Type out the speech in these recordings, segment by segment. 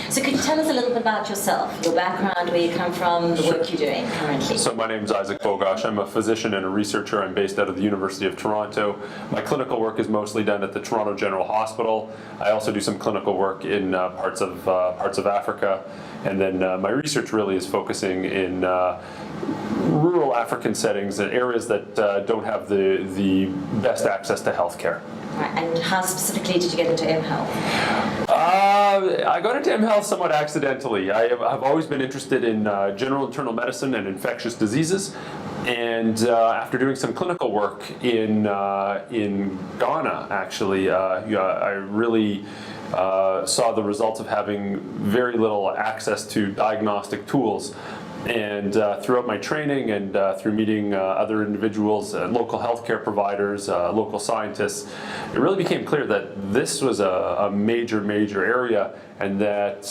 So could you tell us a little bit about yourself, your background, where you come from, the work you're doing currently? So my name is Bogoch. I'm a physician and a researcher. I'm based out of the University of Toronto. My clinical work is mostly done at the Toronto General Hospital. I also do some clinical work in parts of Africa. And then my research really is focusing in rural African settings and areas that don't have the best access to healthcare. Right. And how specifically did you get into M-Health? I got into M-Health somewhat accidentally. I've always been interested in general internal medicine and infectious diseases. And after doing some clinical work in Ghana, actually, I really saw the results of having very little access to diagnostic tools. And throughout my training and through meeting other individuals, local healthcare providers, local scientists, it really became clear that this was a major area, and that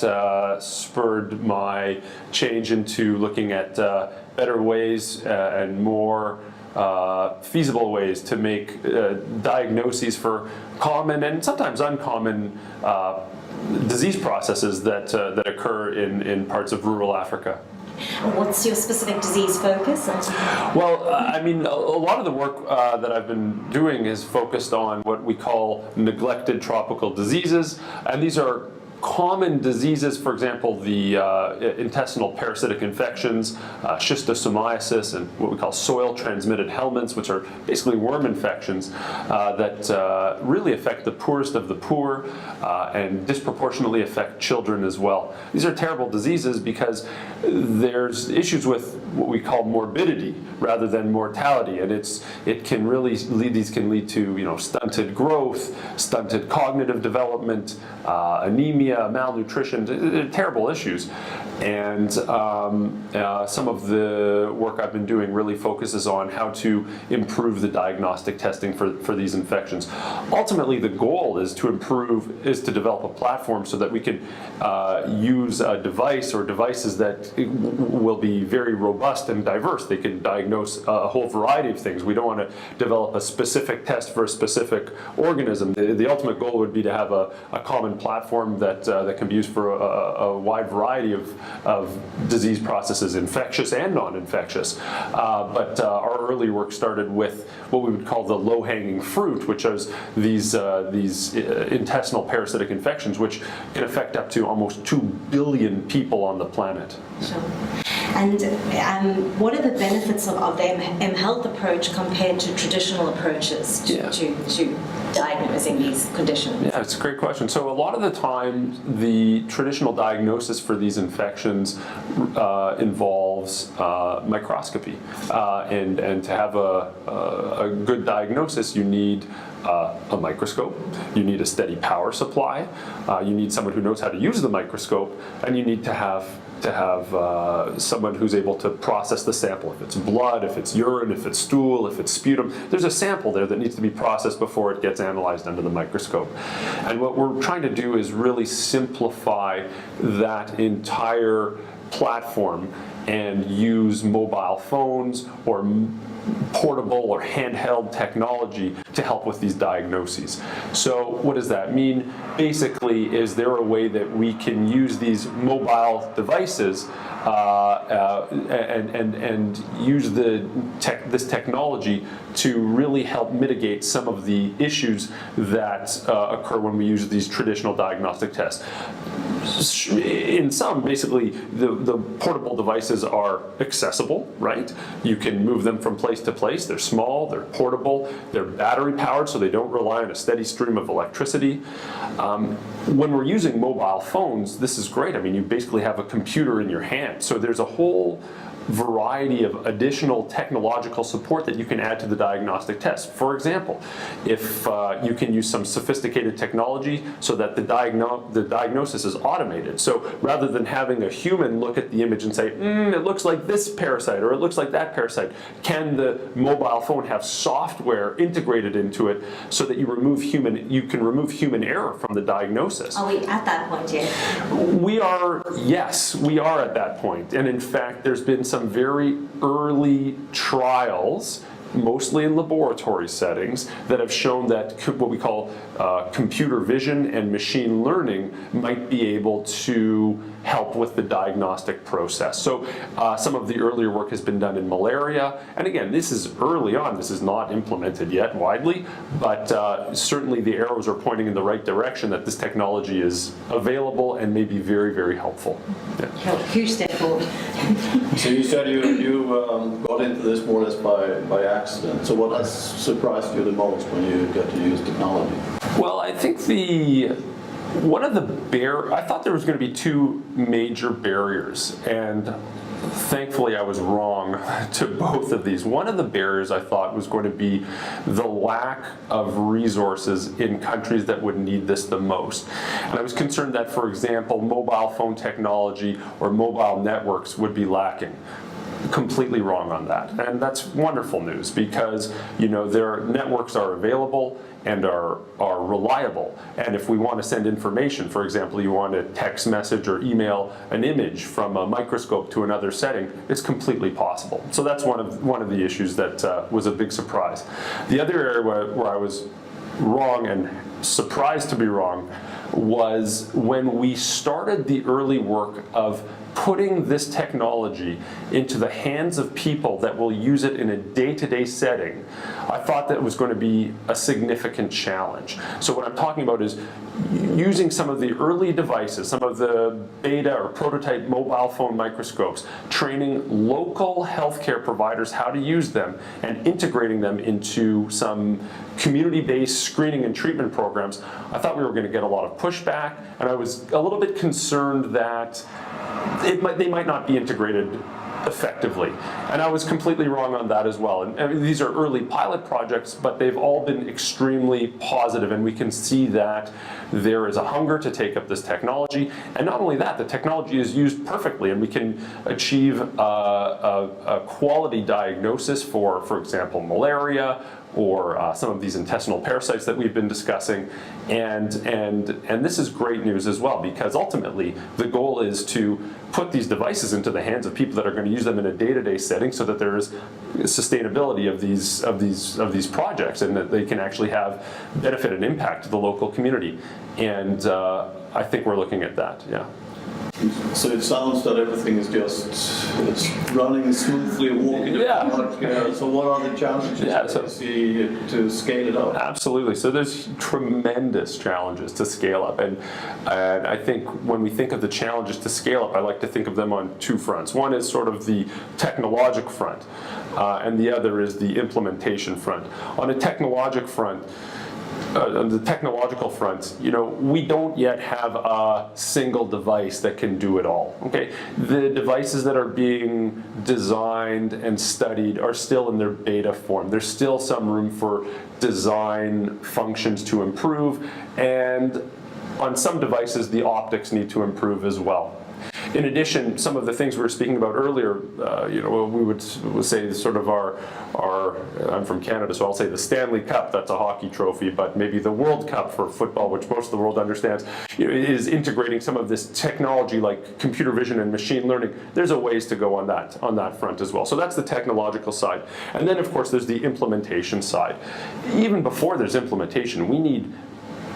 spurred my change into looking at better ways and more feasible ways to make diagnoses for common and sometimes uncommon disease processes that occur in parts of rural Africa. What's your specific disease focus? Well, I mean, a lot of the work that I've been doing is focused on what we call neglected tropical diseases, and these are common diseases, for example, the intestinal parasitic infections, schistosomiasis, and what we call soil-transmitted helminths, which are basically worm infections that really affect the poorest of the poor and disproportionately affect children as well. These are terrible diseases because there's issues with what we call morbidity rather than mortality, and these can lead to stunted growth, stunted cognitive development, anemia, malnutrition, terrible issues. And some of the work I've been doing really focuses on how to improve the diagnostic testing for these infections. Ultimately, the goal is to develop a platform so that we can use a device or devices that will be very robust and diverse. They can diagnose a whole variety of things. We don't want to develop a specific test for a specific organism. The ultimate goal would be to have a common platform that can be used for a wide variety of disease processes, infectious and non-infectious. But our early work started with what we would call the low-hanging fruit, which is these intestinal parasitic infections, which can affect up to almost 2 billion people on the planet. Sure. And what are the benefits of the M-Health approach compared to traditional approaches to diagnosing these conditions? Yeah, it's a great question. So a lot of the time, the traditional diagnosis for these infections involves microscopy. And to have a good diagnosis, you need a microscope, you need a steady power supply, you need someone who knows how to use the microscope, and you need to have someone who's able to process the sample. If it's blood, if it's urine, if it's stool, if it's sputum, there's a sample there that needs to be processed before it gets analyzed under the microscope. And what we're trying to do is really simplify that entire platform and use mobile phones or portable or handheld technology to help with these diagnoses. So what does that mean? Basically, is there a way that we can use these mobile devices and use this technology to really help mitigate some of the issues that occur when we use these traditional diagnostic tests? In some, basically, the portable devices are accessible, right? You can move them from place to place. They're small, they're portable, they're battery powered, so they don't rely on a steady stream of electricity. When we're using mobile phones, this is great. I mean, you basically have a computer in your hand. So there's a whole variety of additional technological support that you can add to the diagnostic test. For example, if you can use some sophisticated technology so that the diagnosis is automated. So rather than having a human look at the image and say, it looks like this parasite or it looks like that parasite, can the mobile phone have software integrated into it so that you can remove human error from the diagnosis? Are we at that point yet? Yes, we are at that point. And in fact, there's been some very early trials mostly in laboratory settings, that have shown that what we call computer vision and machine learning might be able to help with the diagnostic process. So some of the earlier work has been done in malaria, and again, this is early on, this is not implemented yet widely, but certainly the arrows are pointing in the right direction that this technology is available and may be very, very helpful. Yeah. Huge step forward. So you said you got into this more or less by accident. So what has surprised you the most when you got to use technology? Well, I think I thought there was going to be two major barriers, and thankfully I was wrong to both of these. One of the barriers I thought was going to be the lack of resources in countries that would need this the most. And I was concerned that, for example, mobile phone technology or mobile networks would be lacking. Completely wrong on that, and that's wonderful news, because their networks are available and are reliable. And if we want to send information, for example, you want to text message or email an image from a microscope to another setting, it's completely possible. So that's one of the issues that was a big surprise. The other area where I was wrong and surprised to be wrong was when we started the early work of putting this technology into the hands of people that will use it in a day-to-day setting. I thought that was going to be a significant challenge. So what I'm talking about is using some of the early devices, some of the beta or prototype mobile phone microscopes, training local healthcare providers how to use them, and integrating them into some community-based screening and treatment programs. I thought we were going to get a lot of pushback, and I was a little bit concerned that they might not be integrated effectively. And I was completely wrong on that as well. And I mean, these are early pilot projects, but they've all been extremely positive, and we can see that there is a hunger to take up this technology. And not only that, the technology is used perfectly, and we can achieve a quality diagnosis for example, malaria, or some of these intestinal parasites that we've been discussing. And this is great news as well, because ultimately the goal is to put these devices into the hands of people that are going to use them in a day-to-day setting, so that there is sustainability of these projects, and that they can actually have benefit and impact to the local community. And I think we're looking at that, yeah. So it sounds that everything is it's running smoothly, walking. Yeah. So what are the challenges that you see to scale it up? Absolutely. So there's tremendous challenges to scale up, and I think when we think of the challenges to scale up, I like to think of them on two fronts. One is sort of the technologic front, and the other is the implementation front. On the technological front, we don't yet have a single device that can do it all. Okay, the devices that are being designed and studied are still in their beta form. There's still some room for design functions to improve, and on some devices, the optics need to improve as well. In addition, some of the things we were speaking about earlier, we would say sort of our I'm from Canada, so I'll say the Stanley Cup, that's a hockey trophy, but maybe the World Cup for football, which most of the world understands, is integrating some of this technology like computer vision and machine learning. There's a ways to go on that front as well. So that's the technological side. And then, of course, there's the implementation side. Even before there's implementation, we need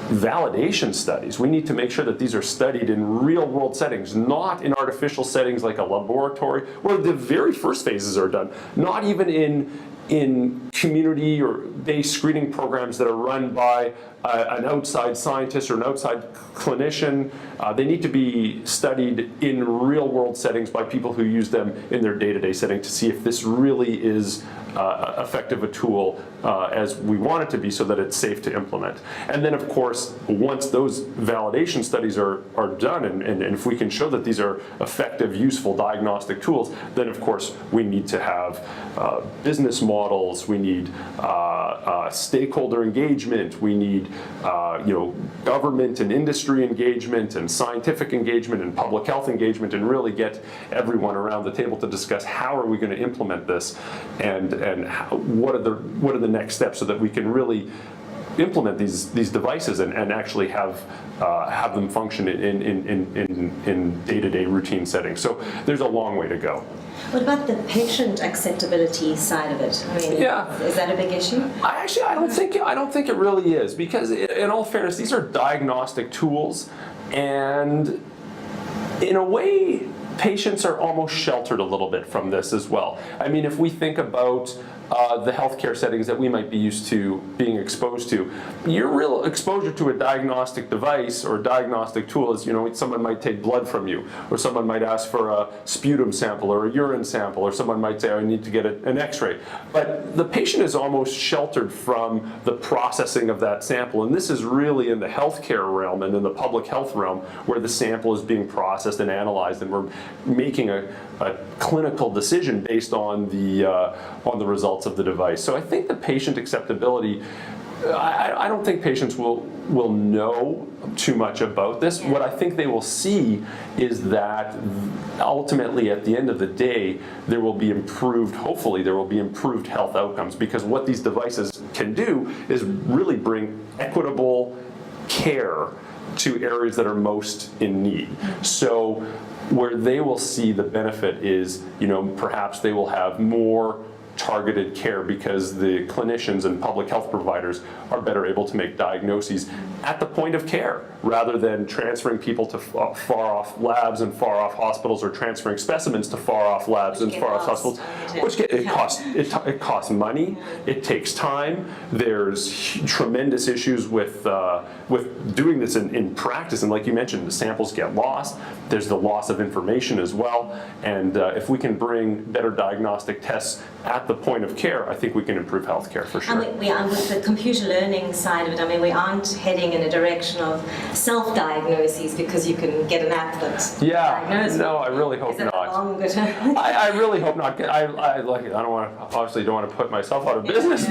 validation studies. We need to make sure that these are studied in real-world settings, not in artificial settings like a laboratory, where the very first phases are done, not even in community or based screening programs that are run by an outside scientist or an outside clinician. They need to be studied in real-world settings by people who use them in their day-to-day setting to see if this really is effective a tool as we want it to be, so that it's safe to implement. And then, of course, once those validation studies are done, and if we can show that these are effective, useful diagnostic tools, then of course we need to have business models, we need stakeholder engagement, we need government and industry engagement and scientific engagement and public health engagement, and really get everyone around the table to discuss how are we going to implement this, and what are the next steps, so that we can really implement these devices and actually have them function in day-to-day routine settings. So there's a long way to go. What about the patient acceptability side of it? I mean, is that a big issue? I don't think it really is, because in all fairness, these are diagnostic tools, and in a way, patients are almost sheltered a little bit from this as well. I mean, if we think about the healthcare settings that we might be used to being exposed to, your real exposure to a diagnostic device or a diagnostic tool is, someone might take blood from you, or someone might ask for a sputum sample or a urine sample, or someone might say, I need to get an x-ray. But the patient is almost sheltered from the processing of that sample, and this is really in the healthcare realm and in the public health realm where the sample is being processed and analyzed, and we're making a clinical decision based on the results of the device. So I think the patient acceptability, I don't think patients will know too much about this. What I think they will see is that ultimately at the end of the day, there will be hopefully there will be improved health outcomes, because what these devices can do is really bring equitable care to areas that are most in need. So where they will see the benefit is, perhaps they will have more targeted care because the clinicians and public health providers are better able to make diagnoses at the point of care, rather than transferring people to far-off labs and far-off hospitals, or transferring specimens to far-off labs and far-off hospitals. It costs money. It takes time. There's tremendous issues with doing this in practice, and like you mentioned, the samples get lost. There's the loss of information as well, and if we can bring better diagnostic tests at the point of care, I think we can improve healthcare for sure. And with the computer learning side of it, I mean, we aren't heading in a direction of self-diagnoses because you can get an app that diagnoses. No, I really hope not. I really hope not. I obviously don't want to put myself out of business,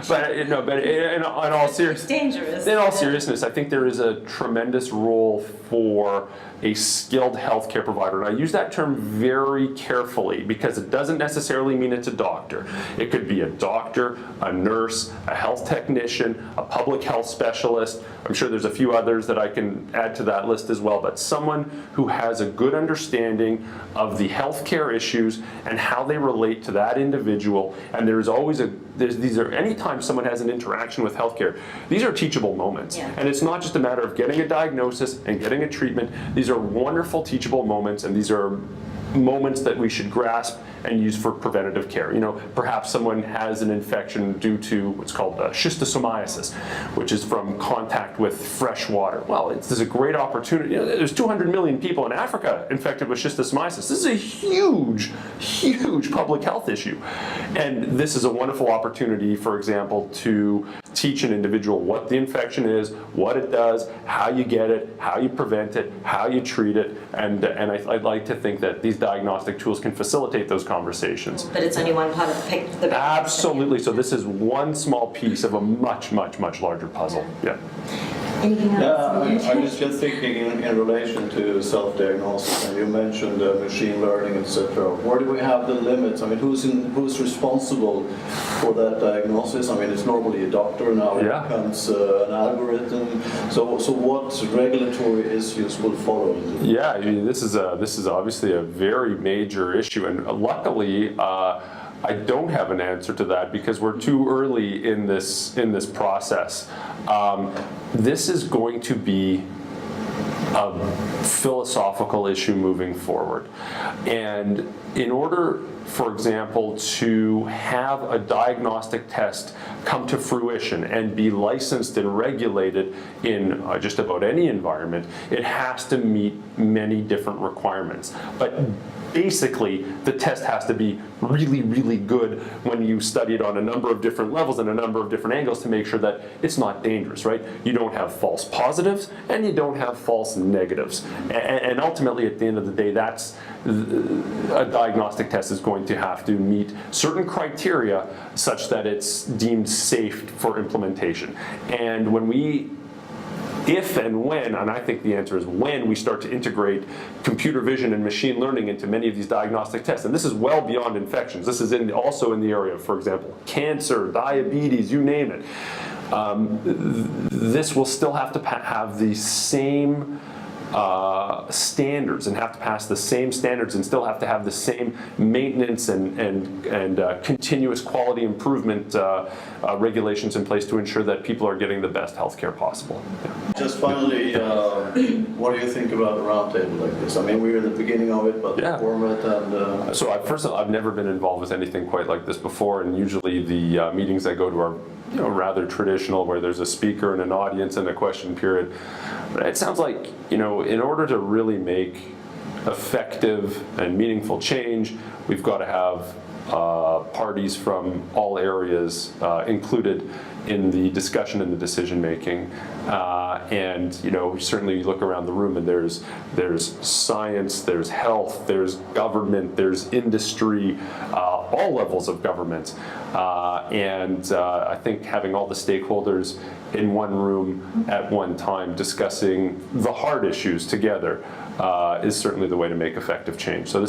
but in all seriousness, dangerous. In all seriousness, I think there is a tremendous role for a skilled healthcare provider, and I use that term very carefully because it doesn't necessarily mean it's a doctor. It could be a doctor, a nurse, a health technician, a public health specialist. I'm sure there's a few others that I can add to that list as well, but someone who has a good understanding of the healthcare issues and how they relate to that individual. And there's always anytime someone has an interaction with healthcare, these are teachable moments. Yeah. And it's not just a matter of getting a diagnosis and getting a treatment. These are wonderful teachable moments, and these are moments that we should grasp and use for preventative care. Perhaps someone has an infection due to what's called schistosomiasis, which is from contact with fresh water. Well, there's a great opportunity. There's 200 million people in Africa infected with schistosomiasis. This is a huge, huge public health issue. And this is a wonderful opportunity, for example, to teach an individual what the infection is, what it does, how you get it, how you prevent it, how you treat it, and I'd like to think that these diagnostic tools can facilitate those conversations. But it's only one part of the picture. Absolutely. So this is one small piece of a much, much, much larger puzzle. Yeah. Anything else? I was just thinking in relation to self-diagnosis, and you mentioned machine learning, etc. Where do we have the limits? I mean, who's responsible for that diagnosis? I mean, it's normally a doctor, now it becomes an algorithm. So what regulatory issues will follow? Yeah, I mean, this is obviously a very major issue, and luckily, I don't have an answer to that because we're too early in this process. This is going to be a philosophical issue moving forward. And in order, for example, to have a diagnostic test come to fruition and be licensed and regulated in just about any environment, it has to meet many different requirements. But basically, the test has to be really, really good when you study it on a number of different levels and a number of different angles to make sure that it's not dangerous, right? You don't have false positives and you don't have false negatives. And ultimately, at the end of the day, that's a diagnostic test is going to have to meet certain criteria such that it's deemed safe for implementation. And if and when, and I think the answer is when, we start to integrate computer vision and machine learning into many of these diagnostic tests, and this is well beyond infections. This is also in the area of, for example, cancer, diabetes, you name it. this will still have to have the same standards and have to pass the same standards and still have to have the same maintenance and continuous quality improvement regulations in place to ensure that people are getting the best healthcare possible. Yeah. Just finally, what do you think about a roundtable like this? I mean, we're in the beginning of it, but the format and... So first of all, I've never been involved with anything quite like this before, and usually the meetings I go to are rather traditional, where there's a speaker and an audience and a question period. But it sounds like, in order to really make effective and meaningful change, we've got to have parties from all areas included in the discussion and the decision making. And certainly you look around the room and there's science, there's health, there's government, there's industry, all levels of government. And I think having all the stakeholders in one room at one time discussing the hard issues together is certainly the way to make effective change. So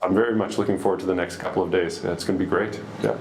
I'm very much looking forward to the next couple of days. It's going to be great. Yeah.